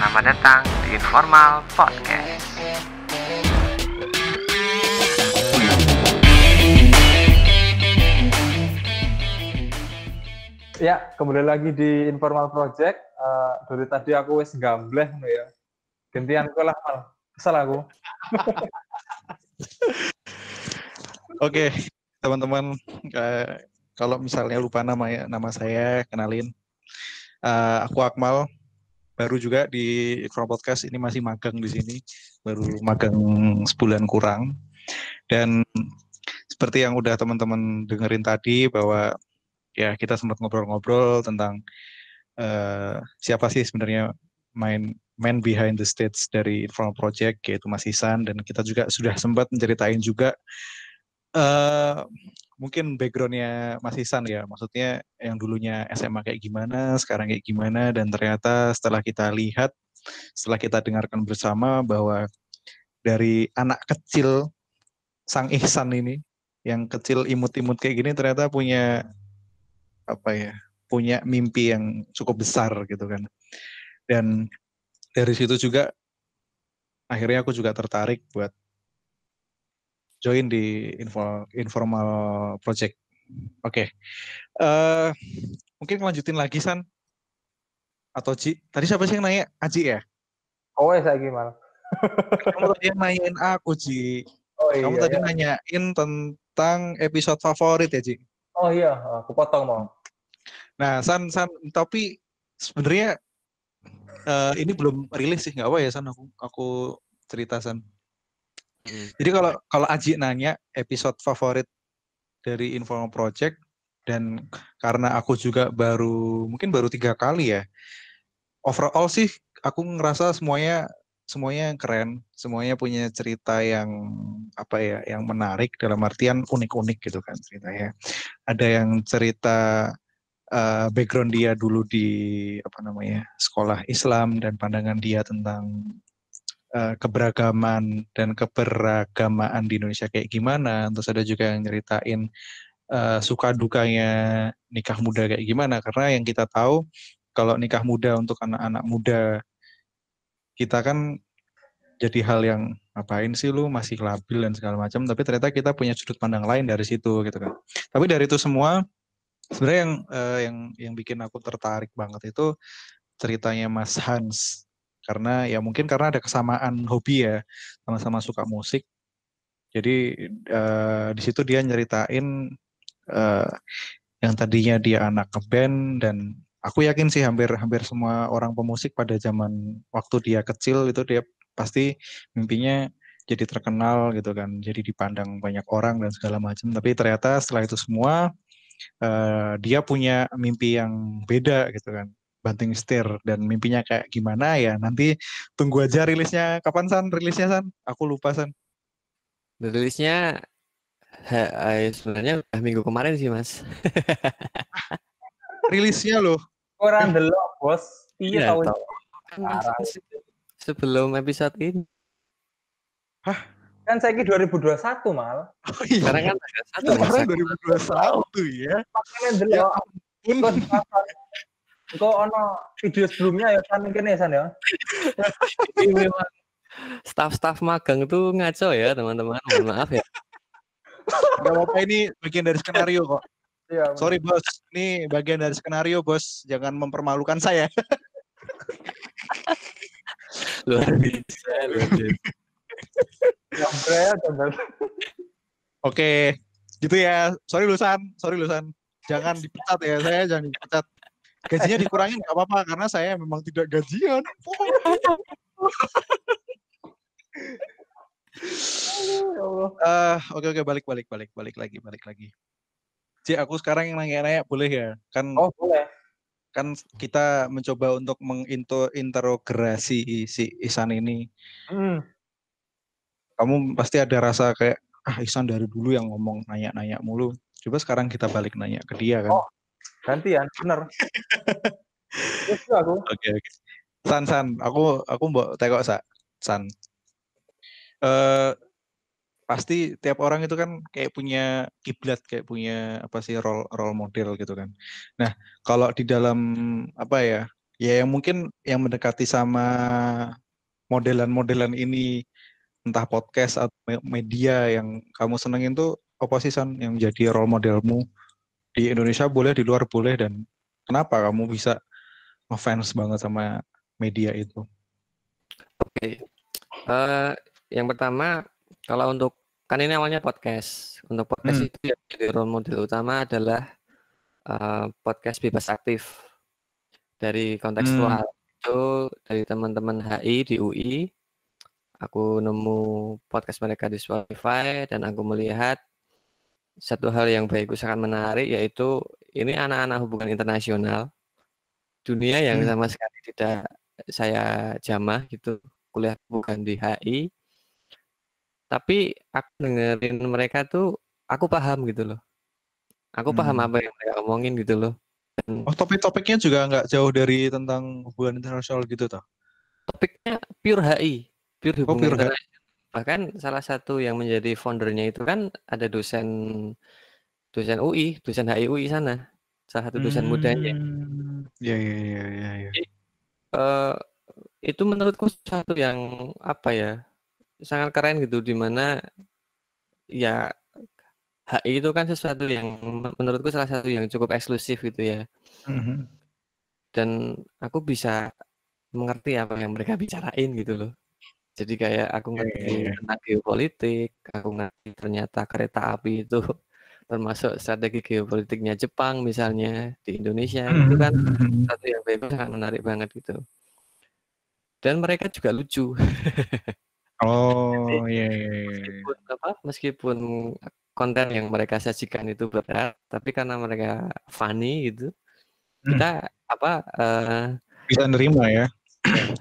Selamat datang di Informal Podcast. Ya, kembali lagi di Informal Project. Dari tadi aku wis gambleh ya. Gantian aku lah, Mal. Kesel aku. Oke, teman-teman, kalau misalnya lupa nama saya, kenalin. Aku Akmal, baru juga di Informal Podcast, ini masih magang di sini, baru magang sebulan kurang. Dan seperti yang udah teman-teman dengerin tadi, bahwa ya kita sempat ngobrol-ngobrol tentang siapa sih sebenarnya man behind the stage dari Informal Project, yaitu Mas Ihsan, dan kita juga sudah sempat menceritain juga mungkin backgroundnya Mas Ihsan ya, maksudnya yang dulunya SMA kayak gimana, sekarang kayak gimana, dan ternyata setelah kita lihat, setelah kita dengarkan bersama bahwa dari anak kecil Sang Ihsan ini, yang kecil imut-imut kayak gini, ternyata punya punya mimpi yang cukup besar gitu kan. Dan dari situ juga akhirnya aku juga tertarik buat join di Informal Project. Oke. Mungkin lanjutin lagi, San atau Ji. Tadi siapa sih yang nanya? Aji ya? Oh, saya gimana? Kamu tadi yang nanyain aku, Ji. Oh Kamu iya, tadi nanyain tentang episode favorit ya, Ji? Oh iya, aku potong mau. Nah, San, tapi sebenarnya ini belum rilis sih, nggak apa ya, San? Aku cerita, San. Jadi kalau Aji nanya episode favorit dari Informal Project, dan karena aku juga mungkin baru 3 kali ya, overall sih aku ngerasa semuanya keren, semuanya punya cerita yang yang menarik, dalam artian unik-unik gitu kan ceritanya. Ada yang cerita background dia dulu di sekolah Islam dan pandangan dia tentang keberagaman dan keberagamaan di Indonesia kayak gimana. Terus ada juga yang nyeritain suka dukanya nikah muda kayak gimana, karena yang kita tahu kalau nikah muda untuk anak-anak muda kita kan jadi hal yang ngapain sih lu masih labil dan segala macam, tapi ternyata kita punya sudut pandang lain dari situ gitu kan. Tapi dari itu semua sebenarnya yang bikin aku tertarik banget itu ceritanya Mas Hans, karena ya mungkin karena ada kesamaan hobi ya, sama-sama suka musik. Jadi di situ dia nyeritain yang tadinya dia anak ngeband, dan aku yakin sih hampir semua orang pemusik pada zaman waktu dia kecil itu dia pasti mimpinya jadi terkenal gitu kan, jadi dipandang banyak orang dan segala macam. Tapi ternyata setelah itu semua dia punya mimpi yang beda gitu kan, banting setir, dan mimpinya kayak gimana ya nanti tunggu aja rilisnya. Kapan, San, rilisnya, San? Aku lupa, San. Rilisnya sebenarnya udah minggu kemarin sih, Mas. Rilisnya loh. Kurang delok, Bos. Iya, tahun sebelum episode ini. Hah? Kan saya 2021, Mal. Oh iya. Sekarang kan tanggal 1, Mas. Sekarang 2021 ya. Makanya delok. Kok ono video sebelumnya ya kan mungkin ya, San ya. Ini memang staff magang tuh ngaco ya, teman-teman. Mohon maaf ya. Gak apa-apa, ini bagian dari skenario kok. Iya. Sorry, Bos. Ini bagian dari skenario, Bos. Jangan mempermalukan saya. Luar biasa. Oke, gitu ya. Sorry Lusan. Jangan dipecat ya, saya jangan dipecat. Gajinya dikurangin nggak apa-apa, karena saya memang tidak gajian. Oke, balik lagi. Ci, aku sekarang yang nanya-nanya boleh ya? Kan, Oh, boleh. Kan kita mencoba untuk menginterogasi si Ihsan ini. Kamu pasti ada rasa kayak, Ihsan dari dulu yang ngomong nanya-nanya mulu. Coba sekarang kita balik nanya ke dia kan. Oh, gantian, bener. Terus aku. Oke. San, aku mau tengok San. Pasti tiap orang itu kan kayak punya kiblat, kayak punya role model gitu kan. Nah, kalau di dalam Ya yang mungkin yang mendekati sama modelan-modelan ini, entah podcast atau media yang kamu senengin tuh apa sih San yang jadi role modelmu di Indonesia boleh, di luar boleh, dan kenapa kamu bisa ngefans banget sama media itu? Oke. Eh, yang pertama, kalau untuk kan ini awalnya podcast. Untuk podcast itu yang jadi role model utama adalah podcast bebas aktif dari kontekstual itu dari teman-teman HI di UI. Aku nemu podcast mereka di Spotify dan aku melihat satu hal yang bagiku sangat menarik yaitu ini anak-anak hubungan internasional dunia yang sama sekali tidak saya jamah gitu, kuliah bukan di HI, tapi aku dengerin mereka tuh aku paham gitu loh. Aku paham apa yang mereka omongin gitu loh. Oh, topik-topiknya juga nggak jauh dari tentang hubungan internasional gitu toh? Topiknya pure HI, pure Oh, hubungan pure internasional. Bahkan salah satu yang menjadi foundernya itu kan ada dosen UI, dosen HI UI sana. Salah satu dosen mudanya. Ya, ya, ya, ya, ya. Jadi, itu menurutku sesuatu yang apa ya, sangat keren gitu di mana ya HI itu kan sesuatu yang menurutku salah satu yang cukup eksklusif gitu ya. Dan aku bisa mengerti apa yang mereka bicarain gitu loh. Jadi kayak aku ngerti tentang geopolitik, aku ngerti ternyata kereta api itu termasuk strategi geopolitiknya Jepang misalnya di Indonesia itu kan satu yang sangat menarik banget gitu. Dan mereka juga lucu. Jadi, Oh, iya, iya, iya. meskipun konten yang mereka sajikan itu berat, tapi karena mereka funny gitu, kita Bisa nerima ya. ya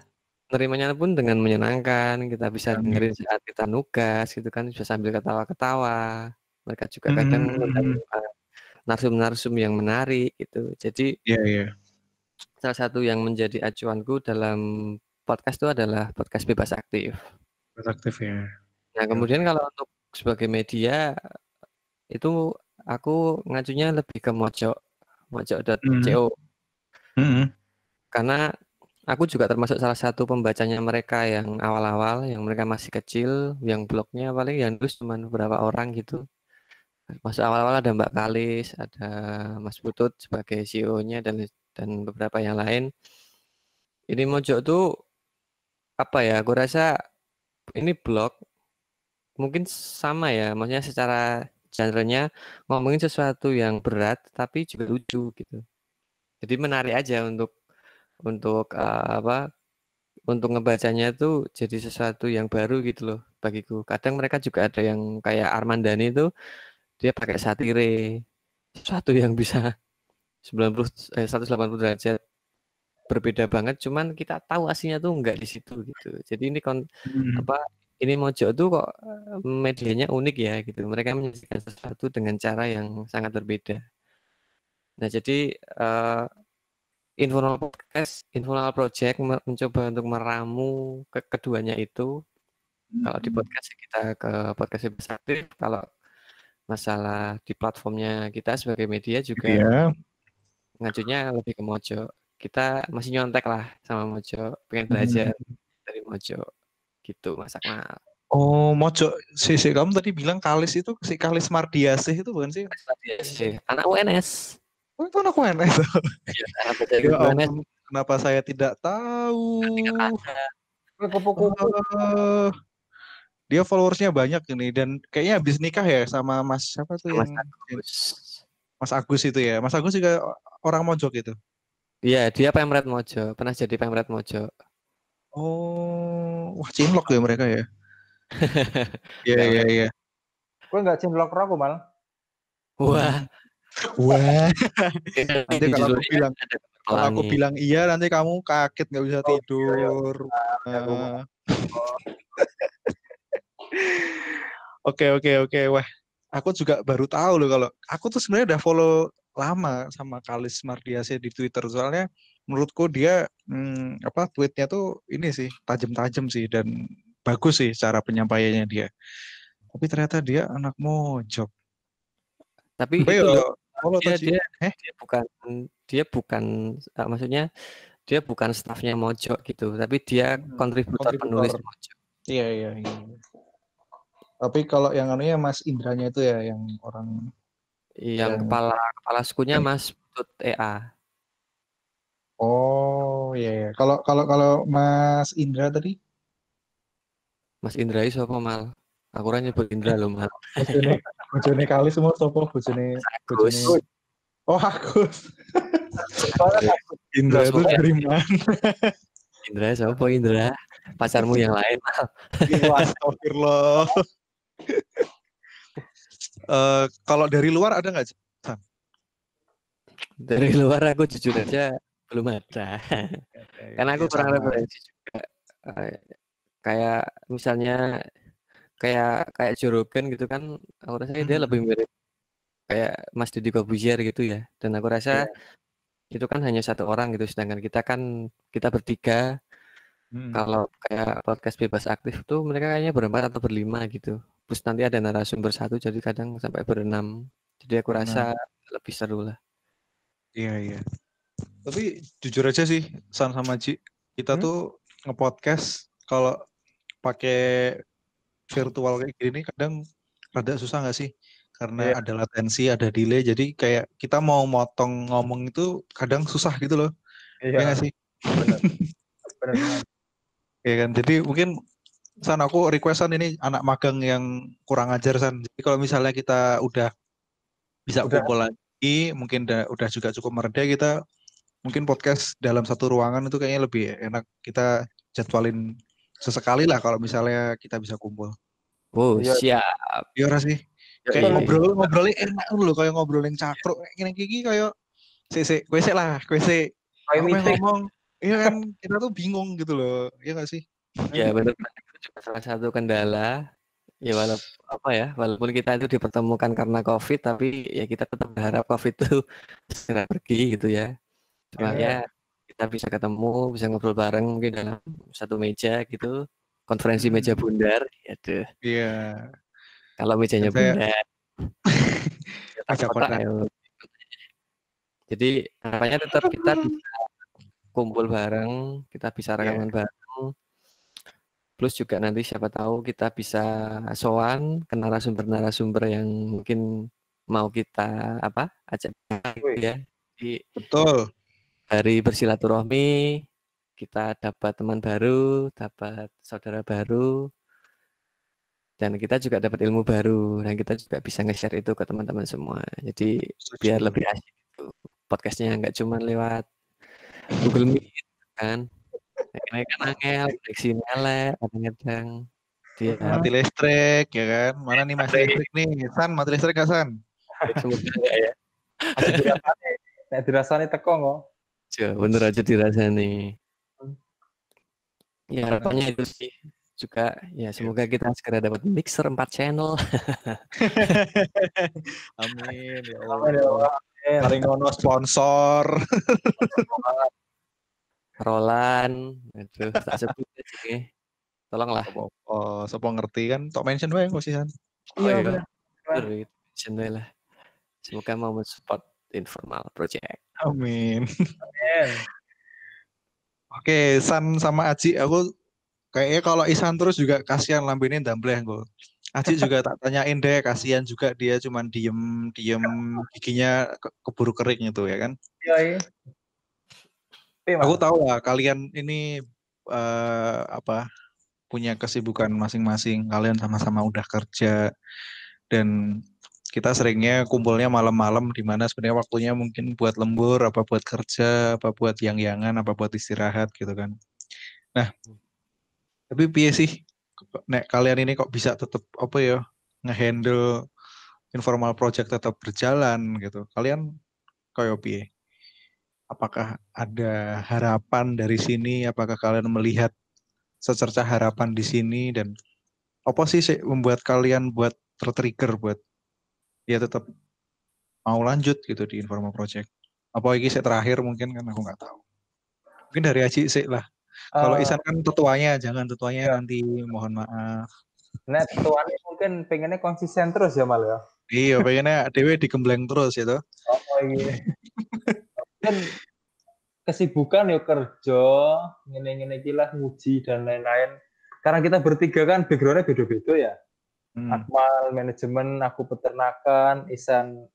nerimanya pun dengan menyenangkan, kita bisa dengerin saat kita nugas gitu kan, bisa sambil ketawa-ketawa. Mereka juga kadang ngundang narsum-narsum yang menarik gitu. Jadi Iya, iya. salah satu yang menjadi acuanku dalam podcast itu adalah podcast bebas aktif. Aktif ya. Nah, kemudian kalau untuk sebagai media itu aku ngacunya lebih ke mojok.co karena aku juga termasuk salah satu pembacanya mereka yang awal-awal, yang mereka masih kecil, yang blognya paling yang nulis cuma beberapa orang gitu. Masuk awal-awal ada Mbak Kalis, ada Mas Putut sebagai CEO-nya dan beberapa yang lain. Ini Mojok tuh apa ya? Aku rasa ini blog mungkin sama ya, maksudnya secara genre-nya ngomongin sesuatu yang berat tapi juga lucu gitu. Jadi menarik aja untuk ngebacanya tuh jadi sesuatu yang baru gitu loh bagiku. Kadang mereka juga ada yang kayak Armandani itu dia pakai satire, sesuatu yang bisa 180 derajat berbeda banget, cuman kita tahu aslinya tuh enggak di situ gitu. Jadi ini Mojok tuh kok medianya unik ya gitu. Mereka menyajikan sesuatu dengan cara yang sangat berbeda. Nah, jadi Informal Project mencoba untuk meramu keduanya itu. Kalau di podcast kita ke podcast bebas aktif, kalau masalah di platformnya kita sebagai media juga ngajunya lebih ke Mojok. Kita masih nyontek lah sama Mojok, pengen belajar dari Mojok gitu Mas Akmal. Oh, Mojok, kamu tadi bilang Kalis itu si Kalis Mardiasih itu bukan sih? Anak UNS. Oh, itu anak UNS. Iya, anak UNS. Kenapa saya tidak tahu? Dia followersnya banyak ini dan kayaknya habis nikah ya sama Mas siapa tuh Mas yang Agus. Mas Agus itu ya. Mas Agus juga orang Mojok itu. Iya, dia Pemret Mojok, pernah jadi Pemret Mojok. Oh, wah cinlok ya mereka ya. Iya, iya, iya. Gue nggak cinlok aku malah. Wah. Nanti kalau aku bilang iya, nanti kamu kaget nggak bisa tidur. Oke. Wah, aku juga baru tahu loh kalau aku tuh sebenarnya udah follow lama sama Kalis Mardiasih di Twitter. Soalnya menurutku dia tweetnya tuh ini sih tajam-tajam sih dan bagus sih cara penyampaiannya dia. Tapi ternyata dia anak Mojok. Tapi itu loh, dia bukan maksudnya dia bukan stafnya Mojok gitu, tapi dia kontributor penulis Mojok. Iya. Tapi kalau yang anunya Mas Indranya itu ya yang orang Yang kepala sukunya Mas Putut EA. Oh iya. Kalau Mas Indra tadi Mas Indra itu apa mal? Aku ora nyebut Indra loh mal. bojone kali semua sopo bojone. Oh Agus. Indra itu dari mana? Indra siapa Indra? Pacarmu yang lain. Astagfirullah. Kalau dari luar ada nggak? Dari luar aku jujur aja belum ada. Karena aku kurang referensi juga. Kayak misalnya kayak Jorogen gitu kan, aku rasa dia lebih mirip kayak Mas Deddy Corbuzier gitu ya. Dan aku rasa itu kan hanya satu orang gitu, sedangkan kita bertiga. Kalau kayak podcast bebas aktif tuh mereka kayaknya berempat atau berlima gitu. Terus nanti ada narasumber satu, jadi kadang sampai berenam. Jadi aku rasa lebih seru lah. Iya. Tapi jujur aja sih, San sama Ji, kita tuh nge-podcast kalau pakai virtual kayak gini kadang rada susah nggak sih? Karena ada latensi, ada delay, jadi kayak kita mau motong ngomong itu kadang susah gitu loh. Iya nggak sih? Benar. Ya kan, jadi mungkin San aku requestan ini anak magang yang kurang ajar San. Jadi kalau misalnya kita udah bisa kumpul lagi, mungkin udah juga cukup mereda, kita mungkin podcast dalam satu ruangan itu kayaknya lebih enak. Kita jadwalin sesekali lah kalau misalnya kita bisa kumpul. Oh siap. Iya sih. Kayak ngobrolnya enak loh, kayak ngobrolin cakruk kayak gini kayak kuese lah, kuese. Aku ngomong, iya kan kita tuh bingung gitu loh, iya nggak sih? Ya benar, itu juga salah satu kendala. Ya walaupun kita itu dipertemukan karena COVID, tapi ya kita tetap berharap COVID itu segera pergi gitu ya. Cuma ya kita bisa ketemu, bisa ngobrol bareng mungkin dalam satu meja gitu, konferensi meja bundar, gitu. Iya. Kalau mejanya bundar, kotak. Jadi harapannya tetap kita bisa kumpul bareng, kita bisa rekaman bareng. Plus juga nanti siapa tahu kita bisa sowan ke narasumber-narasumber yang mungkin mau kita ajak ya. Betul. Dari bersilaturahmi kita dapat teman baru, dapat saudara baru, dan kita juga dapat ilmu baru, dan kita juga bisa nge-share itu ke teman-teman semua. Jadi biar lebih asik itu podcastnya nggak cuma lewat Google Meet kan. Kan angel, koneksi elek, kadang-kadang dia mati listrik ya kan. Mana nih mati listrik nih? San, mati listrik gak San? Semoga enggak ya. Nek dirasani teko kok. Ya, bener aja dirasani. Ya harapannya itu sih. Juga ya semoga kita segera dapat mixer 4 channel. Amin ya Allah. Paling ngono sponsor. Roland, itu tak sebut aja. Tolonglah. Sopo ngerti kan? Tok mention wae kok sih San. Iya benar. Mention lah. Semoga mau mensupport informal project. Amin. Oke, San sama Aji, aku kayaknya kalau Isan terus juga kasihan lambene ndambleh kok. Aji juga tak tanyain deh, kasihan juga dia cuman diem giginya keburu kering gitu ya kan? Iya. Aku tahu lah kalian ini punya kesibukan masing-masing. Kalian sama-sama udah kerja dan kita seringnya kumpulnya malam-malam di mana sebenarnya waktunya mungkin buat lembur, apa buat kerja, apa buat yang-yangan, apa buat istirahat gitu kan. Nah, tapi piye sih nek kalian ini kok bisa tetap ngehandle informal project tetap berjalan gitu. Kalian kayak piye? Apakah ada harapan dari sini? Apakah kalian melihat secercah harapan di sini dan apa sih membuat kalian buat tertrigger buat ya tetap mau lanjut gitu di informal project? Apa ini terakhir mungkin kan aku nggak tahu. Mungkin dari Aji sih lah. Kalau Isan kan tetuanya, jangan tetuanya nanti mohon maaf. Nah, tetuanya mungkin pengennya konsisten terus ya Mal ya. Iya, pengennya Dewi digembleng terus itu. Mungkin kesibukan ya kerja, ngene-ngene iki lah nguji dan lain-lain. Karena kita bertiga kan background-nya beda-beda ya. Akmal manajemen, aku peternakan, Isan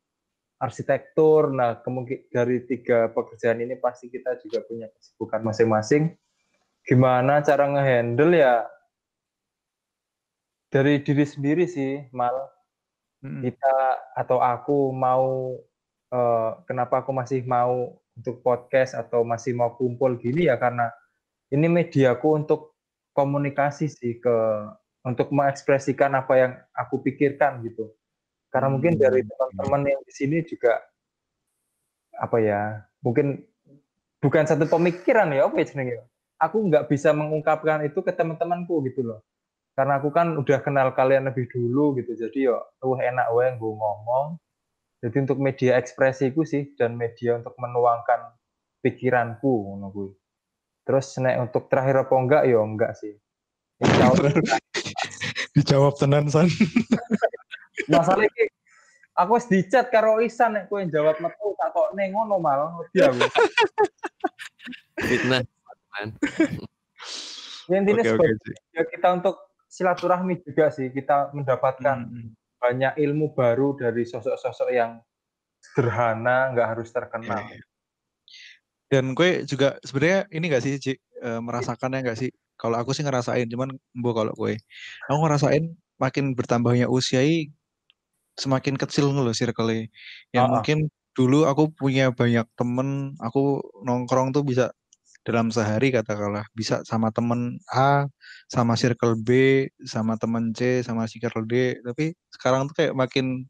arsitektur. Nah, kemungkinan dari 3 pekerjaan ini pasti kita juga punya kesibukan masing-masing. Gimana cara ngehandle ya dari diri sendiri sih, Mal. Kita atau aku mau kenapa aku masih mau untuk podcast atau masih mau kumpul gini ya karena ini mediaku untuk komunikasi sih untuk mengekspresikan apa yang aku pikirkan gitu. Karena mungkin dari teman-teman yang di sini juga apa ya, mungkin bukan satu pemikiran ya, apa ya jenenge. Aku nggak bisa mengungkapkan itu ke teman-temanku gitu loh. Karena aku kan udah kenal kalian lebih dulu gitu. Jadi yo enak wae gue ngomong. Jadi untuk media ekspresiku sih dan media untuk menuangkan pikiranku ngono kuwi. Terus nek untuk terakhir apa enggak ya enggak sih. Dijawab tenan San. Masalah iki aku wis dicat karo Isan nek kowe jawab metu takokne ngono malah wedi aku. Fitnah, teman. Ya intinya ya kita untuk silaturahmi juga sih, kita mendapatkan banyak ilmu baru dari sosok-sosok yang sederhana, nggak harus terkenal. Dan gue juga sebenarnya ini nggak sih, Ci, merasakannya nggak sih? Kalau aku sih ngerasain, cuman kalau gue, aku ngerasain makin bertambahnya usia semakin kecil loh circle-nya. Yang mungkin dulu aku punya banyak temen, aku nongkrong tuh bisa dalam sehari katakanlah bisa sama temen A, sama circle B, sama temen C, sama circle D. Tapi sekarang tuh kayak makin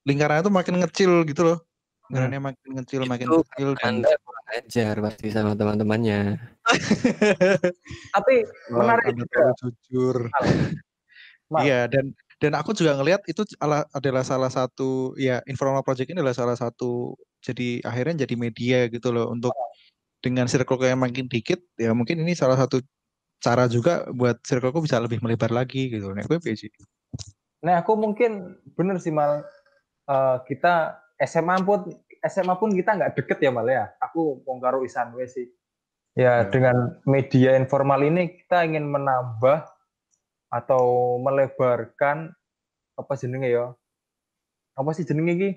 lingkarannya tuh makin ngecil gitu loh. Lingkarannya makin kecil, makin kecil. Anda kurang ajar pasti sama teman-temannya. Tapi menarik juga. Jujur. Iya, dan aku juga ngelihat itu adalah salah satu ya informal project ini adalah salah satu jadi akhirnya jadi media gitu loh untuk dengan circle yang makin dikit ya mungkin ini salah satu cara juga buat circleku bisa lebih melebar lagi gitu. Nek gue sih. Nah, aku mungkin bener sih Mal, kita SMA pun kita nggak deket ya Mal ya. Aku karo Isan we sih. Ya, dengan media informal ini kita ingin menambah atau melebarkan apa jenenge ya? Apa sih jenenge iki?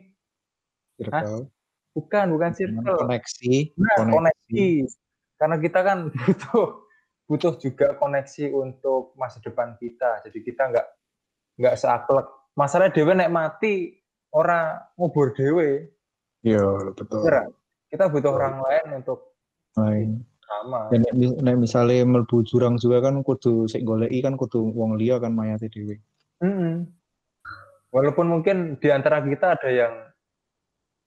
Circle. Bukan circle. Koneksi. Koneksi. Karena kita kan butuh juga koneksi untuk masa depan kita. Jadi kita nggak seaklek. Masalah dewe nek mati ora ngubur dewe. Iya, betul. Kita butuh orang lain untuk sama. Dan nek misalnya mlebu jurang juga kan kudu sik goleki kan kudu wong liya kan mayate dhewe. Walaupun mungkin di antara kita ada yang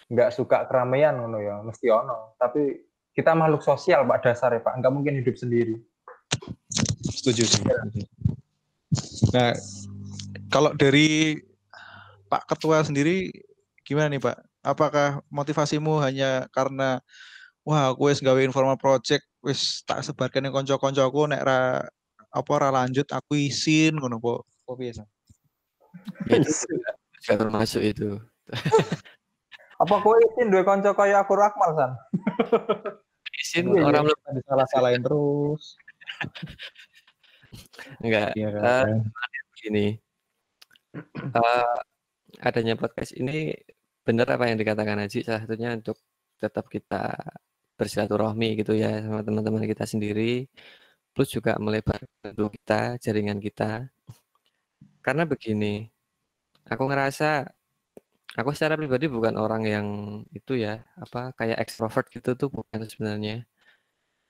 nggak suka keramaian ngono ya, mesti ono. Tapi kita makhluk sosial Pak dasar ya Pak, nggak mungkin hidup sendiri. Setuju sih. Nah, kalau dari Pak Ketua sendiri gimana nih Pak? Apakah motivasimu hanya karena wah aku wis gawe informal project wis tak sebarkan yang konco-koncoku nek ra lanjut aku isin ngono po biasa. Gak termasuk itu. Apa kowe isin duwe kanca kaya aku Akmal San? Isin orang belum salah-salahin terus. Enggak. Iya kan. Gini. Adanya podcast ini benar apa yang dikatakan Haji, salah satunya untuk tetap kita bersilaturahmi gitu ya sama teman-teman kita sendiri, plus juga melebarkan kita, jaringan kita. Karena begini, aku ngerasa aku secara pribadi bukan orang yang itu ya, kayak ekstrovert gitu tuh bukan sebenarnya.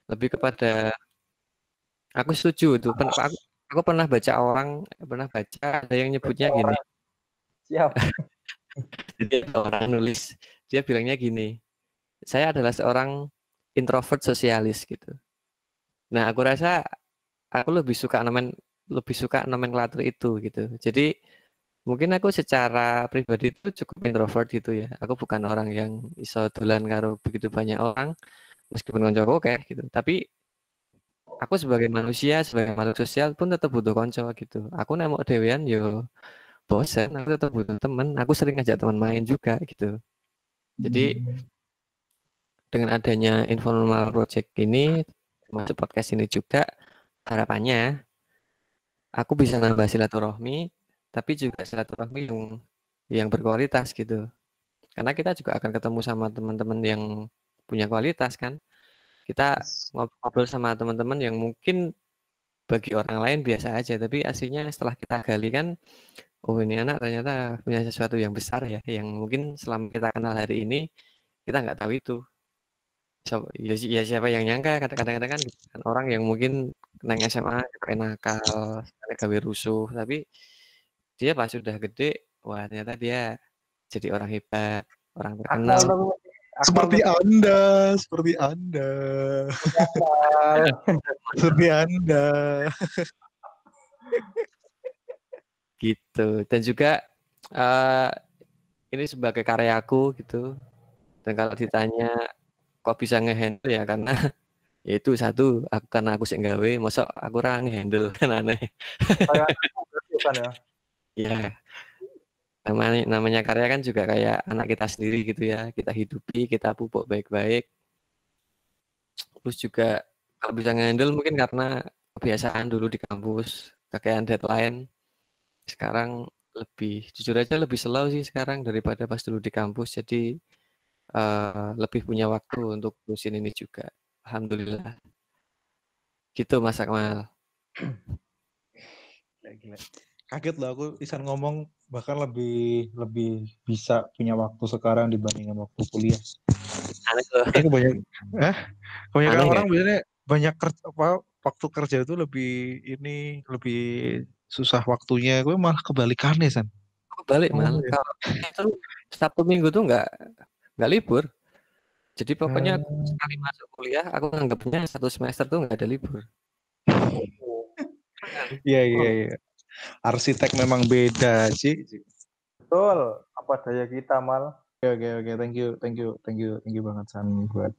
Lebih kepada aku setuju tuh. Aku pernah baca ada yang nyebutnya gini. Siap. Jadi orang nulis, dia bilangnya gini, saya adalah seorang introvert sosialis gitu. Nah, aku rasa aku lebih suka nomenklatur itu gitu. Jadi mungkin aku secara pribadi itu cukup introvert gitu ya. Aku bukan orang yang iso dolan karo begitu banyak orang, meskipun koncoku kayak gitu. Tapi aku sebagai manusia, sebagai makhluk sosial pun tetap butuh konco gitu. Aku nek mau dhewean yo bosen, aku tetap butuh teman. Aku sering ngajak teman main juga gitu. Jadi dengan adanya informal project ini, masuk podcast ini juga, harapannya aku bisa nambah silaturahmi, tapi juga silaturahmi yang berkualitas gitu. Karena kita juga akan ketemu sama teman-teman yang punya kualitas kan. Kita ngobrol sama teman-teman yang mungkin bagi orang lain biasa aja, tapi aslinya setelah kita gali kan, oh ini anak ternyata punya sesuatu yang besar ya, yang mungkin selama kita kenal hari ini kita nggak tahu itu. Ya siapa yang nyangka kadang-kadang kan gitu kan, orang yang mungkin neng SMA kayak nakal, gawe rusuh, tapi dia pas sudah gede, wah ternyata dia jadi orang hebat, orang terkenal. Seperti Anda. Seperti Anda. Gitu. Dan juga ini sebagai karyaku gitu. Dan kalau ditanya kok bisa ngehandle ya karena ya itu satu karena aku sih gawe, masa aku ora ngehandle kan aneh. Kayak aku kan ya. Iya. Namanya karya kan juga kayak anak kita sendiri gitu ya. Kita hidupi, kita pupuk baik-baik. Terus juga kalau bisa ngehandle mungkin karena kebiasaan dulu di kampus, kakean deadline. Sekarang jujur aja lebih slow sih sekarang daripada pas dulu di kampus. Jadi lebih punya waktu untuk ngurusin ini juga. Alhamdulillah. Gitu Mas Akmal. Gila. Kaget loh aku Isan ngomong bahkan lebih bisa punya waktu sekarang dibandingkan waktu kuliah. Aneh loh. Kebanyakan orang biasanya banyak waktu kerja itu lebih susah waktunya. Gue malah kebalikannya San. Balik malah kalau itu Sabtu Minggu tuh nggak libur. Jadi pokoknya sekali masuk kuliah aku nganggapnya satu semester tuh nggak ada libur. Iya. Arsitek memang beda sih. Betul, apa daya kita Mal. Oke. Thank you banget San buat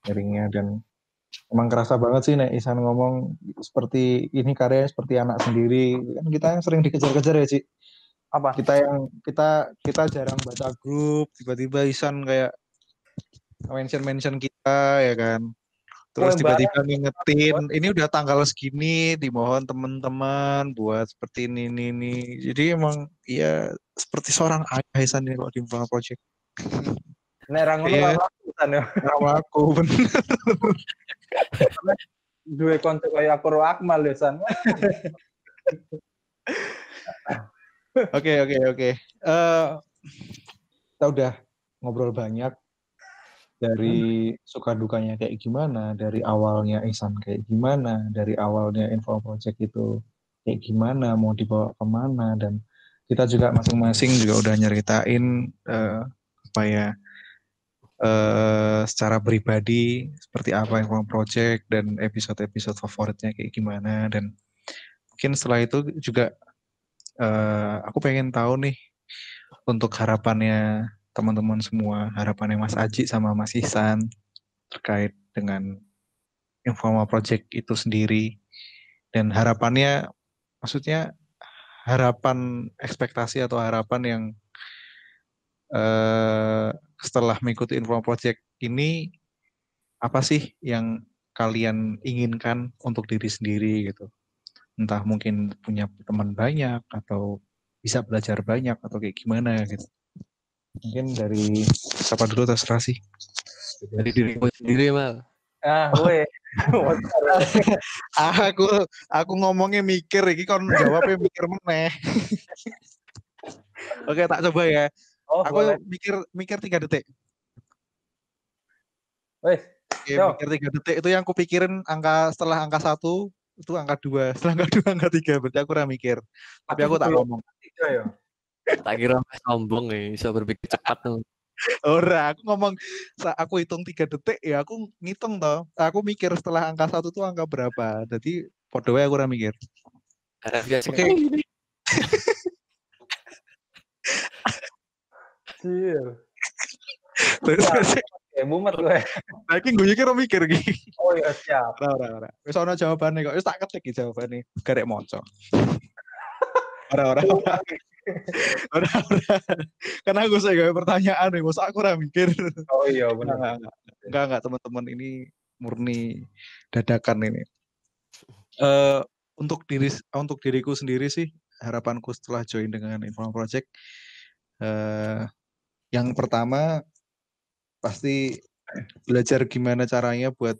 sharingnya dan emang kerasa banget sih nek Isan ngomong seperti ini karyanya seperti anak sendiri. Kan kita yang sering dikejar-kejar ya, Ci. Apa? Kita jarang baca grup, tiba-tiba Isan kayak mention kita ya kan. Terus tiba-tiba ngingetin, ini udah tanggal segini, dimohon teman-teman buat seperti ini. Jadi emang ya seperti seorang ayah Isan nih kalau di Informal Project. Nek ra ngono ora aku bener. Duwe konco kaya aku ro Akmal ya San. Oke. Kita udah ngobrol banyak dari suka dukanya kayak gimana, dari awalnya Ihsan kayak gimana, dari awalnya Info Project itu kayak gimana, mau dibawa kemana, dan kita juga masing-masing juga udah nyeritain secara pribadi seperti apa Info Project dan episode-episode favoritnya kayak gimana, dan mungkin setelah itu juga aku pengen tahu nih untuk harapannya teman-teman semua, harapannya Mas Aji sama Mas Ihsan terkait dengan Informal Project itu sendiri, dan harapannya, maksudnya harapan ekspektasi atau harapan yang setelah mengikuti Informal Project ini apa sih yang kalian inginkan untuk diri sendiri gitu, entah mungkin punya teman banyak atau bisa belajar banyak atau kayak gimana gitu. Mungkin dari siapa dulu terserah sih. Dari dirimu sendiri Mal. Aku ngomongnya mikir iki kon jawabnya mikir meneh. Oke, tak coba ya. Aku boleh. mikir 3 detik. Mikir 3 detik itu yang aku pikirin setelah angka 1 itu angka 2, setelah angka 2 angka 3, berarti aku ora mikir. Tapi aku tak ngomong. Tak kira sombong nih, bisa berpikir cepat tuh. Ora, aku ngomong, aku hitung 3 detik ya aku ngitung toh. Aku mikir setelah angka 1 tuh angka berapa. Jadi podo wae aku ora mikir. Oke. Terus mumet gue. Lagi gue mikir iki. Oh ya siap. Ora. Wis ana jawabane kok. Wis tak ketik iki jawabane. Garek moco. Ora. Udah. Karena aku saya gawe pertanyaan nih, masa aku ora mikir. Oh iya benar. Enggak teman-teman, ini murni dadakan ini. Untuk diriku sendiri sih, harapanku setelah join dengan Informal Project, yang pertama pasti belajar gimana caranya buat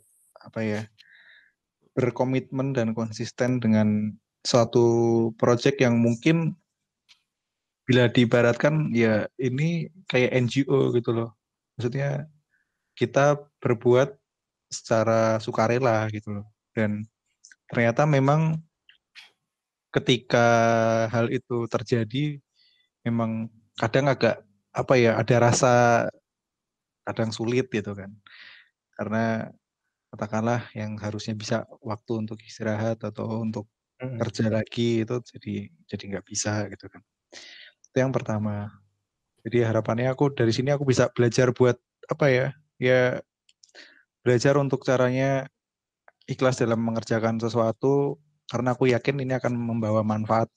berkomitmen dan konsisten dengan suatu project yang mungkin bila diibaratkan ya ini kayak NGO gitu loh. Maksudnya kita berbuat secara sukarela gitu loh. Dan ternyata memang ketika hal itu terjadi memang kadang agak ada rasa kadang sulit gitu kan. Karena katakanlah yang harusnya bisa waktu untuk istirahat atau untuk kerja lagi itu jadi nggak bisa gitu kan. Itu yang pertama. Jadi harapannya dari sini aku bisa belajar buat ya belajar untuk caranya ikhlas dalam mengerjakan sesuatu, karena aku yakin ini akan membawa manfaat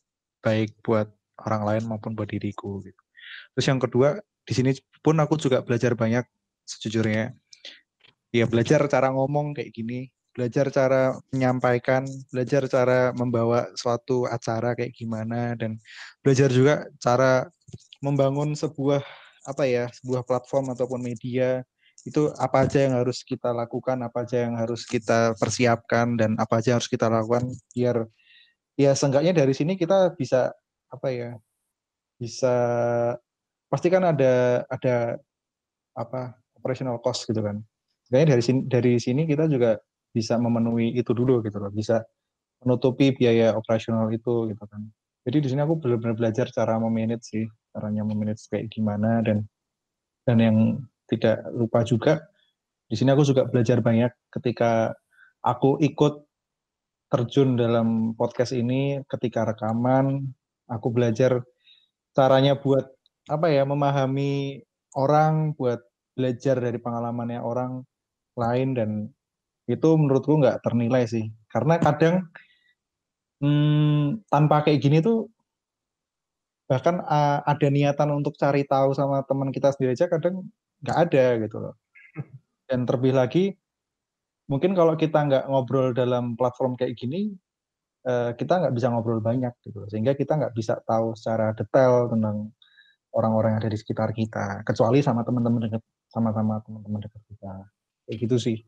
baik buat orang lain maupun buat diriku gitu. Terus yang kedua, di sini pun aku juga belajar banyak sejujurnya. Ya belajar cara ngomong kayak gini, belajar cara menyampaikan, belajar cara membawa suatu acara kayak gimana, dan belajar juga cara membangun sebuah platform ataupun media. Itu apa aja yang harus kita lakukan, apa aja yang harus kita persiapkan, dan apa aja yang harus kita lakukan biar ya seenggaknya dari sini kita bisa bisa pasti kan ada operational cost gitu kan. Kayaknya dari sini kita juga bisa memenuhi itu dulu gitu loh, bisa menutupi biaya operasional itu gitu kan. Jadi di sini aku benar-benar belajar cara memanage sih, caranya memanage kayak gimana, dan yang tidak lupa juga di sini aku juga belajar banyak ketika aku ikut terjun dalam podcast ini. Ketika rekaman aku belajar caranya buat memahami orang, buat belajar dari pengalamannya orang lain, dan itu menurutku nggak ternilai sih, karena kadang tanpa kayak gini tuh bahkan ada niatan untuk cari tahu sama teman kita sendiri aja kadang nggak ada gitu loh. Dan terlebih lagi mungkin kalau kita nggak ngobrol dalam platform kayak gini, kita nggak bisa ngobrol banyak gitu loh. Sehingga kita nggak bisa tahu secara detail tentang orang-orang yang ada di sekitar kita, kecuali sama teman-teman dekat, sama-sama teman-teman dekat kita. Kayak gitu sih.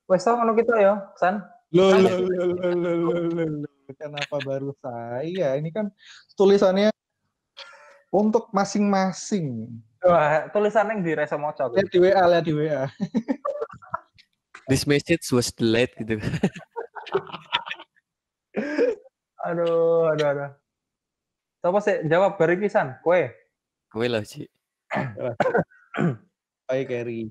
Wes tau ngono kita ya, San. Loh. Kenapa baru saya? Ini kan tulisannya untuk masing-masing. Wah, tulisannya yang di reso moco. Lihat di WA. This message was delayed gitu. Aduh. Coba sih jawab bari pisan, kowe. Kowe lah, Ci. Hai Kerry.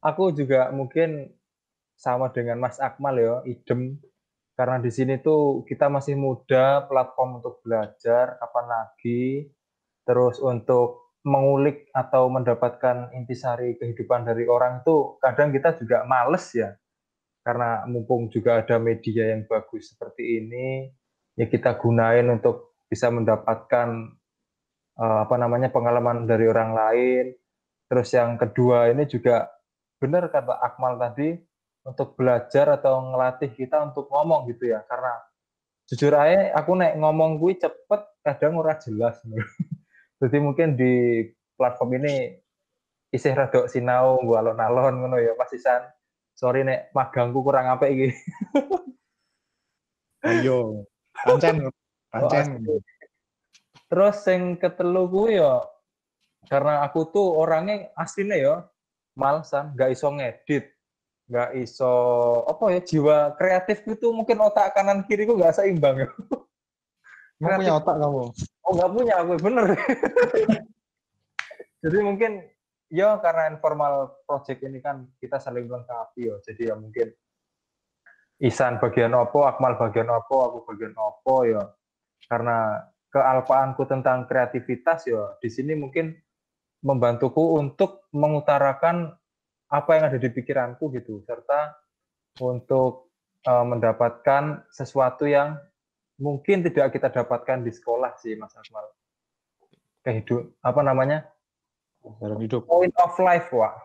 Aku juga mungkin sama dengan Mas Akmal ya, idem. Karena di sini tuh kita masih muda, platform untuk belajar, kapan lagi. Terus untuk mengulik atau mendapatkan intisari kehidupan dari orang itu kadang kita juga males ya. Karena mumpung juga ada media yang bagus seperti ini, ya kita gunain untuk bisa mendapatkan pengalaman dari orang lain. Terus yang kedua ini juga benar kata Akmal tadi, untuk belajar atau ngelatih kita untuk ngomong gitu ya, karena jujur aja aku ngomong gue cepet kadang ora jelas. Jadi mungkin di platform ini isih rada sinau gue alon-alon ngono ya Mas Isan. Sorry nek magangku kurang apik iki. Ayo, pancen. Terus yang ketelu gue ya, karena aku tuh orangnya aslinya ya malesan, gak iso ngedit, gak iso jiwa kreatif itu mungkin otak kanan kiri gue gak seimbang ya. Kamu punya otak kamu? Oh gak punya aku, bener. Jadi mungkin ya karena informal project ini kan kita saling melengkapi ya, jadi ya mungkin Isan bagian opo, Akmal bagian opo, aku bagian opo ya. Karena kealpaanku tentang kreativitas ya di sini mungkin membantuku untuk mengutarakan apa yang ada di pikiranku gitu, serta untuk mendapatkan sesuatu yang mungkin tidak kita dapatkan di sekolah sih, Mas Akmal. Apa namanya? Dalam hidup. Point of life, Wak.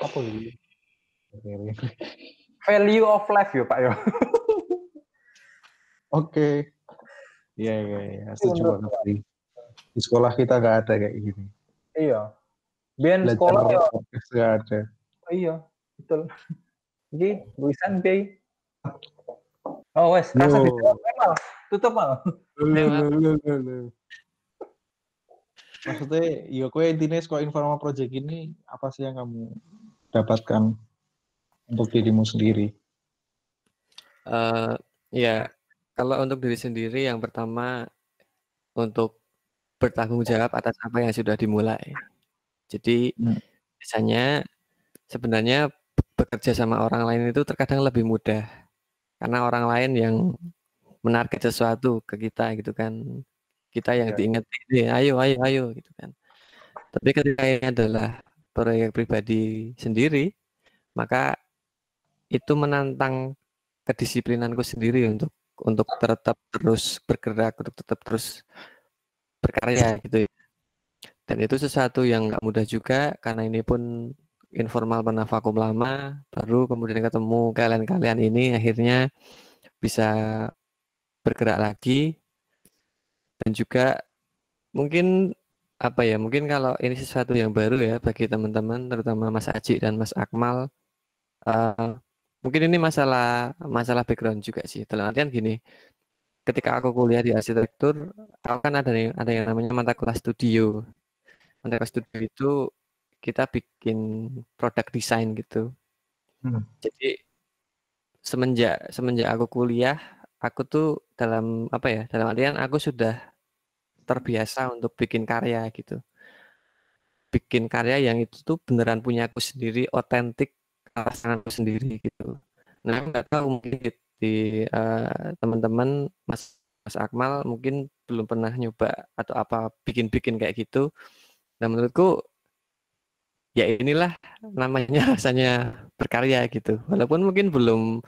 Apa ini? Value of life ya, Pak ya. Oke. Iya. Setuju banget sih. Di sekolah kita nggak ada kayak gini. Iya. Biar sekolah ya. Nggak ada. Iya, betul. Jadi, tulisan Bi. Oh, wes, rasa dijawab Mal. Tutup Mal. Maksudnya, ya kowe intinya sekolah informal project ini apa sih yang kamu dapatkan untuk dirimu sendiri? Ya, kalau untuk diri sendiri yang pertama untuk bertanggung jawab atas apa yang sudah dimulai. Jadi biasanya sebenarnya bekerja sama orang lain itu terkadang lebih mudah karena orang lain yang menarget sesuatu ke kita gitu kan. Kita yang diingetin, ayo gitu kan. Tapi ketika ini adalah proyek pribadi sendiri, maka itu menantang kedisiplinanku sendiri untuk tetap terus bergerak, untuk tetap terus berkarya gitu ya. Dan itu sesuatu yang nggak mudah juga karena ini pun informal pernah vakum lama, baru kemudian ketemu kalian-kalian ini akhirnya bisa bergerak lagi. Dan juga mungkin mungkin kalau ini sesuatu yang baru ya bagi teman-teman, terutama Mas Aji dan Mas Akmal, mungkin ini masalah background juga sih. Dalam artian gini, ketika aku kuliah di arsitektur, aku kan ada yang namanya mata kuliah studio. Mata kuliah studio itu kita bikin produk desain gitu. Jadi semenjak aku kuliah, aku tuh dalam artian aku sudah terbiasa untuk bikin karya gitu. Bikin karya yang itu tuh beneran punya aku sendiri, otentik pasanganku sendiri gitu. Nah, aku nggak tahu mungkin di teman-teman Mas Akmal mungkin belum pernah nyoba atau apa bikin kayak gitu. Nah, menurutku ya inilah namanya rasanya berkarya gitu. Walaupun mungkin belum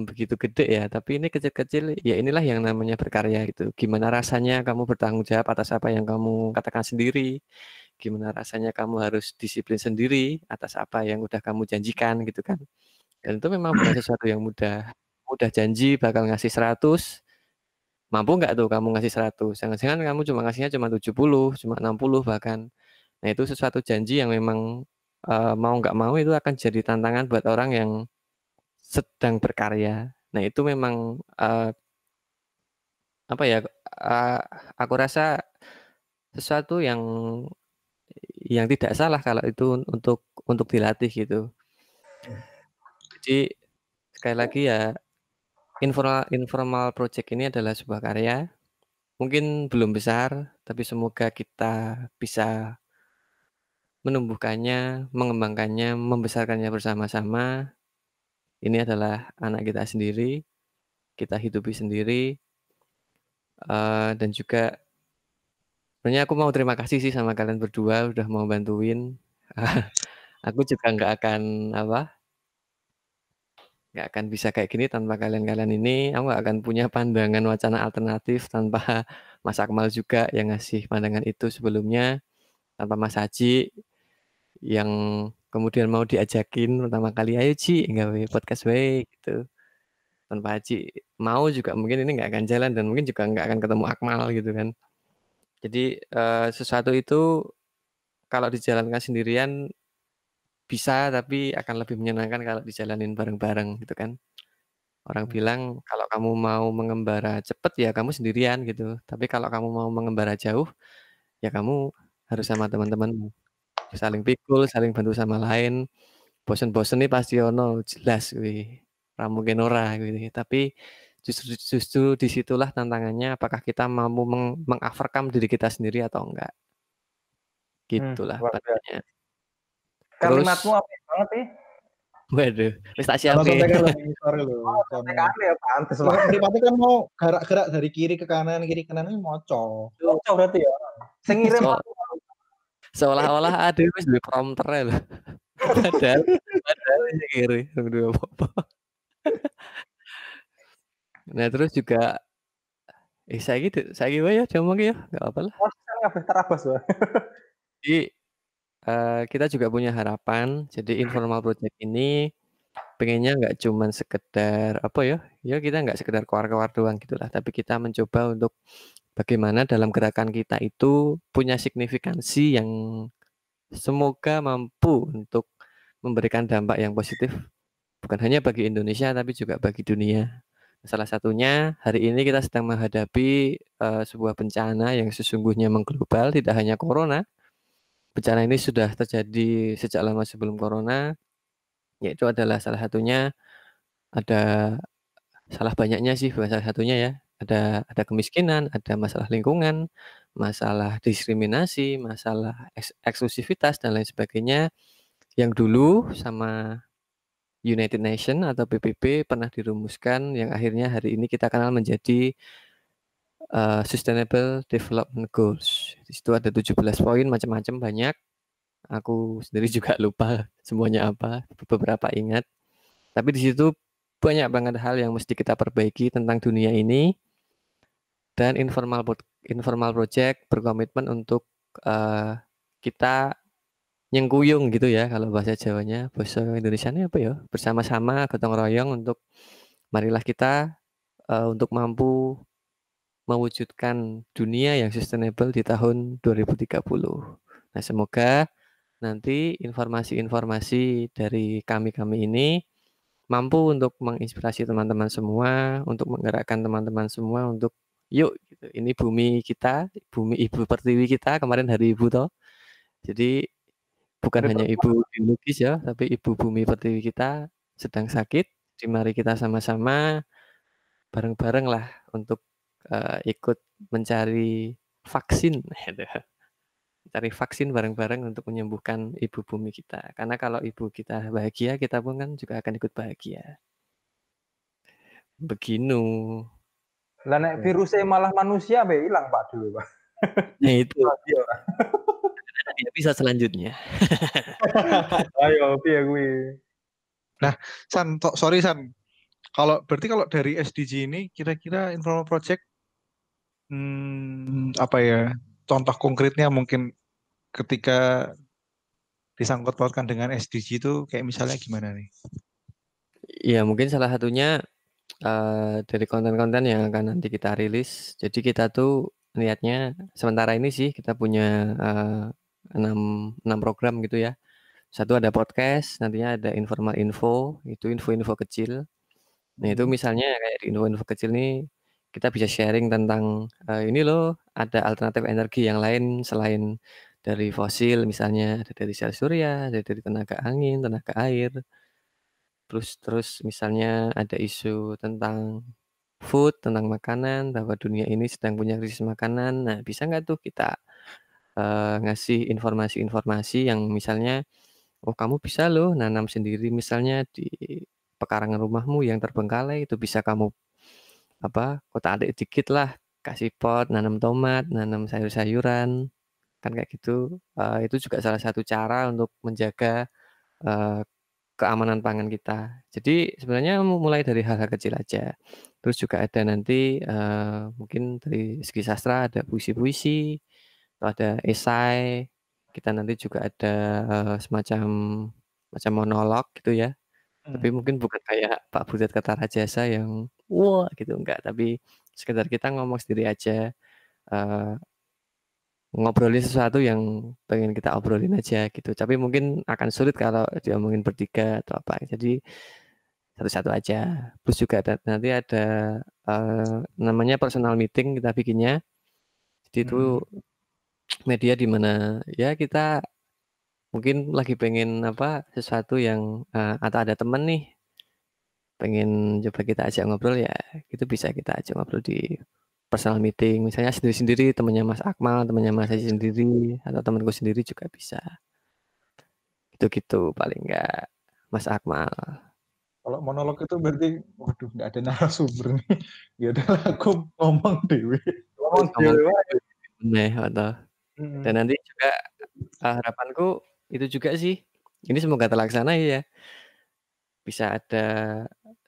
begitu gede ya, tapi ini kecil-kecil ya inilah yang namanya berkarya gitu. Gimana rasanya kamu bertanggung jawab atas apa yang kamu katakan sendiri, gimana rasanya kamu harus disiplin sendiri atas apa yang udah kamu janjikan gitu kan. Dan itu memang bukan sesuatu yang mudah. Udah janji bakal ngasih 100, mampu nggak tuh kamu ngasih 100? Jangan-jangan kamu ngasihnya cuma 70, cuma 60 bahkan. Nah itu sesuatu janji yang memang mau nggak mau itu akan jadi tantangan buat orang yang sedang berkarya. Nah itu memang aku rasa sesuatu yang tidak salah kalau itu untuk dilatih gitu. Jadi sekali lagi ya informal project ini adalah sebuah karya. Mungkin belum besar, tapi semoga kita bisa menumbuhkannya, mengembangkannya, membesarkannya bersama-sama. Ini adalah anak kita sendiri, kita hidupi sendiri, dan juga sebenarnya aku mau terima kasih sih sama kalian berdua udah mau bantuin. Aku juga nggak akan bisa kayak gini tanpa kalian ini. Aku nggak akan punya pandangan wacana alternatif tanpa Mas Akmal juga yang ngasih pandangan itu sebelumnya, tanpa Mas Haji yang kemudian mau diajakin pertama kali, ayo Ci, nggawe podcast wae gitu. Tanpa Haji mau juga mungkin ini nggak akan jalan dan mungkin juga nggak akan ketemu Akmal gitu kan. Jadi sesuatu itu kalau dijalankan sendirian bisa, tapi akan lebih menyenangkan kalau dijalanin bareng-bareng gitu kan. Orang bilang kalau kamu mau mengembara cepat ya kamu sendirian gitu. Tapi kalau kamu mau mengembara jauh ya kamu harus sama teman-temanmu. Saling pikul, saling bantu sama lain. Bosen-bosen nih pasti ono jelas kuwi. Ra mungkin ora gitu. Tapi justru disitulah tantangannya apakah kita mampu mengovercome diri kita sendiri atau enggak. Gitulah padanya. Kalimatmu apa banget nih? Waduh, wis tak siapin. Sorry lho. Ya pantes Lah Tripati kan mau gerak-gerak dari kiri ke kanan ini moco. Moco berarti ya. Sing ngirim seolah-olah ada wis duwe prompter lho. Padahal ini kiri, apa-apa. Nah terus juga saiki wae ya diomong ya, nggak apa lah. Wah, kan kabeh terabas, Pak. Jadi kita juga punya harapan. Jadi informal project ini pengennya nggak cuman sekedar apa ya, ya kita nggak sekedar keluar-keluar doang gitulah, tapi kita mencoba untuk bagaimana dalam gerakan kita itu punya signifikansi yang semoga mampu untuk memberikan dampak yang positif bukan hanya bagi Indonesia tapi juga bagi dunia. Salah satunya hari ini kita sedang menghadapi sebuah bencana yang sesungguhnya mengglobal, tidak hanya corona. Bencana ini sudah terjadi sejak lama sebelum corona, yaitu adalah salah satunya ada salah banyaknya sih bukan salah satunya ya. Ada kemiskinan, ada masalah lingkungan, masalah diskriminasi, masalah eksklusivitas dan lain sebagainya yang dulu sama United Nation atau PBB pernah dirumuskan yang akhirnya hari ini kita kenal menjadi Sustainable Development Goals. Di situ ada 17 poin macam-macam banyak. Aku sendiri juga lupa semuanya apa, beberapa ingat. Tapi di situ banyak banget hal yang mesti kita perbaiki tentang dunia ini dan informal project berkomitmen untuk kita nyengkuyung gitu ya kalau bahasa Jawanya, bahasa Indonesianya apa ya? Bersama-sama gotong royong untuk marilah kita untuk mampu mewujudkan dunia yang sustainable di tahun 2030. Nah, semoga nanti informasi-informasi dari kami-kami ini mampu untuk menginspirasi teman-teman semua, untuk menggerakkan teman-teman semua untuk yuk gitu. Ini bumi kita, bumi ibu pertiwi kita, kemarin hari ibu toh. Jadi bukan hanya ibu biologis ya, tapi ibu bumi pertiwi kita sedang sakit. Jadi mari kita sama-sama bareng-bareng lah untuk ikut mencari vaksin, cari vaksin bareng-bareng untuk menyembuhkan ibu bumi kita. Karena kalau ibu kita bahagia, kita pun kan juga akan ikut bahagia. Beginu. Lah nek virusnya malah manusia be hilang Pak dulu, Pak. Nah itu. Di episode selanjutnya. Ayo piye kuwi. Nah, sorry San. Berarti kalau dari SDG ini kira-kira informal project apa ya? Contoh konkretnya mungkin ketika disangkut pautkan dengan SDG itu kayak misalnya gimana nih? Ya mungkin salah satunya dari konten-konten yang akan nanti kita rilis. Jadi kita tuh niatnya sementara ini sih kita punya 6 program gitu ya. Satu ada podcast, nantinya ada informal info, itu info-info kecil. Nah itu misalnya kayak di info-info kecil nih kita bisa sharing tentang ini loh ada alternatif energi yang lain selain dari fosil, misalnya ada dari sel surya, ada dari tenaga angin, tenaga air. Terus misalnya ada isu tentang food, tentang makanan, bahwa dunia ini sedang punya krisis makanan. Nah, bisa nggak tuh kita ngasih informasi-informasi yang misalnya, oh kamu bisa loh nanam sendiri misalnya di pekarangan rumahmu yang terbengkalai itu bisa kamu kotak-atik dikit lah, kasih pot, nanam tomat, nanam sayur-sayuran, kan kayak gitu. Itu juga salah satu cara untuk menjaga keamanan pangan kita. Jadi sebenarnya mulai dari hal-hal kecil aja. Terus juga ada nanti mungkin dari segi sastra ada puisi-puisi, atau ada esai. Kita nanti juga ada semacam monolog gitu ya. Tapi mungkin bukan kayak Pak Butet Kertarajasa yang wah gitu enggak, tapi sekedar kita ngomong sendiri aja. Ngobrolin sesuatu yang pengen kita obrolin aja gitu. Tapi mungkin akan sulit kalau diomongin bertiga atau apa. Jadi satu-satu aja. Terus juga nanti ada namanya personal meeting kita bikinnya. Jadi itu media di mana ya kita mungkin lagi pengen sesuatu yang atau ada temen nih pengen coba kita ajak ngobrol ya itu bisa kita ajak ngobrol di personal meeting, misalnya sendiri-sendiri, temannya Mas Akmal, temannya Mas Haji sendiri, atau temanku sendiri juga bisa. Gitu-gitu paling enggak, Mas Akmal. Kalau monolog itu berarti, waduh, nggak ada narasumber nih. Ya udahlah, aku ngomong dewe. Dan nanti juga harapanku itu juga sih, ini semoga terlaksana ya. Bisa ada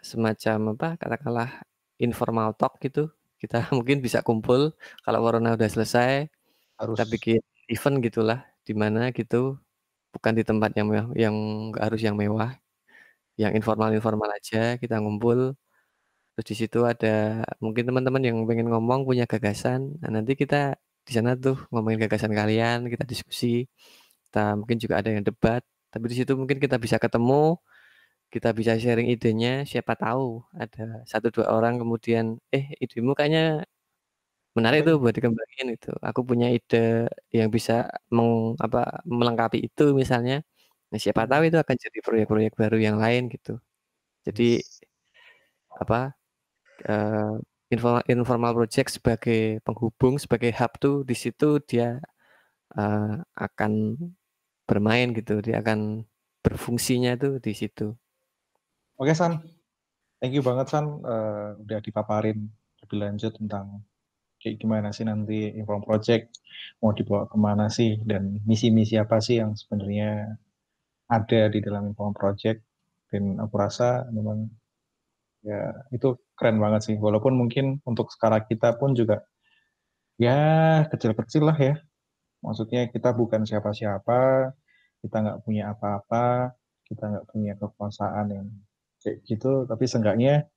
semacam katakanlah informal talk gitu. Kita mungkin bisa kumpul kalau corona udah selesai, Harus kita bikin event gitulah di mana gitu, bukan di tempat yang mewah, yang nggak harus yang mewah, yang informal-informal aja kita ngumpul. Terus di situ ada mungkin teman-teman yang pengen ngomong punya gagasan. Nah, nanti kita di sana tuh ngomongin gagasan kalian, kita diskusi. Kita mungkin juga ada yang debat, tapi di situ mungkin kita bisa ketemu, kita bisa sharing idenya, siapa tahu ada satu dua orang kemudian, idemu kayaknya menarik tuh buat dikembangin itu. Aku punya ide yang bisa melengkapi itu misalnya. Nah, siapa tahu itu akan jadi proyek-proyek baru yang lain gitu. Jadi apa informal project sebagai penghubung, sebagai hub tuh di situ dia akan bermain gitu, dia akan berfungsinya tuh di situ. Oke San, thank you banget San, udah dipaparin lebih lanjut tentang kayak gimana sih nanti Inform Project mau dibawa kemana sih dan misi-misi apa sih yang sebenarnya ada di dalam Inform Project. Dan aku rasa memang ya itu keren banget sih, walaupun mungkin untuk skala kita pun juga ya kecil-kecil lah ya, maksudnya kita bukan siapa-siapa, kita nggak punya apa-apa, kita nggak punya kekuasaan yang kayak gitu, tapi seenggaknya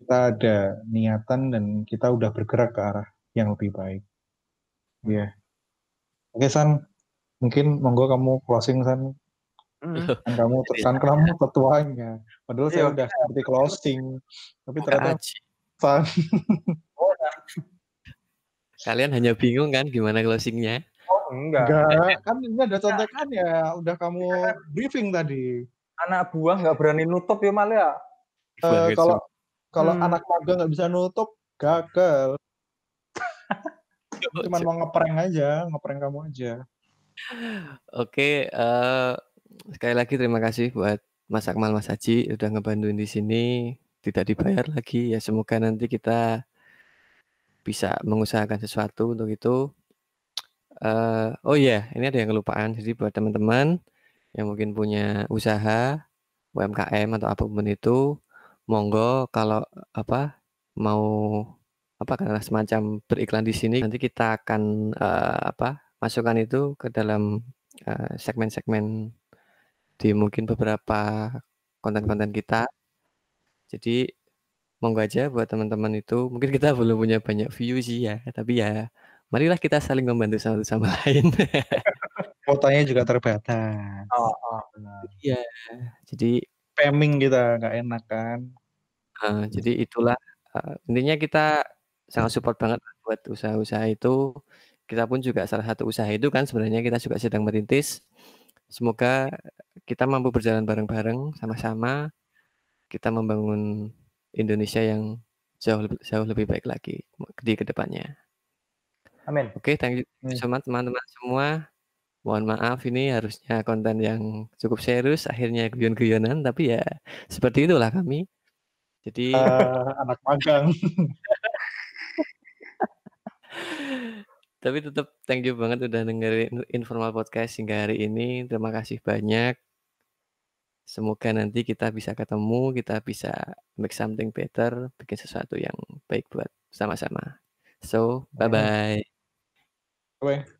kita ada niatan dan kita udah bergerak ke arah yang lebih baik. Iya. Oke San, mungkin monggo kamu closing San. Kan kamu ketuanya. Padahal saya udah seperti closing, tapi ternyata San. Kalian hanya bingung kan gimana closingnya? Oh enggak, kan ini ada contekan ya, udah kamu briefing tadi. Anak buah nggak berani nutup ya Mal ya. Kalau anak magang nggak bisa nutup, gagal. Cuman mau ngeprank kamu aja. Oke, sekali lagi terima kasih buat Mas Akmal, Mas Haji udah ngebantuin di sini, tidak dibayar lagi ya. Semoga nanti kita bisa mengusahakan sesuatu untuk itu. Oh iya, ini ada yang kelupaan. Jadi buat teman-teman yang mungkin punya usaha UMKM atau apapun itu, monggo kalau mau karena semacam beriklan di sini, nanti kita akan masukkan itu ke dalam segmen-segmen di mungkin beberapa konten-konten kita. Jadi monggo aja buat teman-teman itu, mungkin kita belum punya banyak view sih ya, tapi ya marilah kita saling membantu satu sama lain. Kuotanya juga terbatas. Benar. Iya, jadi spamming kita nggak enak kan. Jadi itulah intinya kita sangat support banget buat usaha-usaha itu. Kita pun juga salah satu usaha itu kan sebenarnya kita juga sedang merintis. Semoga kita mampu berjalan bareng-bareng sama-sama. Kita membangun Indonesia yang jauh lebih baik lagi di kedepannya. Amin. Oke, thank you so much teman-teman semua. Mohon maaf ini harusnya konten yang cukup serius, akhirnya guyon-guyonan, tapi ya seperti itulah kami. Jadi anak magang. Tapi tetap thank you banget udah dengerin Informal Podcast hingga hari ini. Terima kasih banyak. Semoga nanti kita bisa ketemu, kita bisa make something better, bikin sesuatu yang baik buat sama-sama. So, bye-bye. Bye.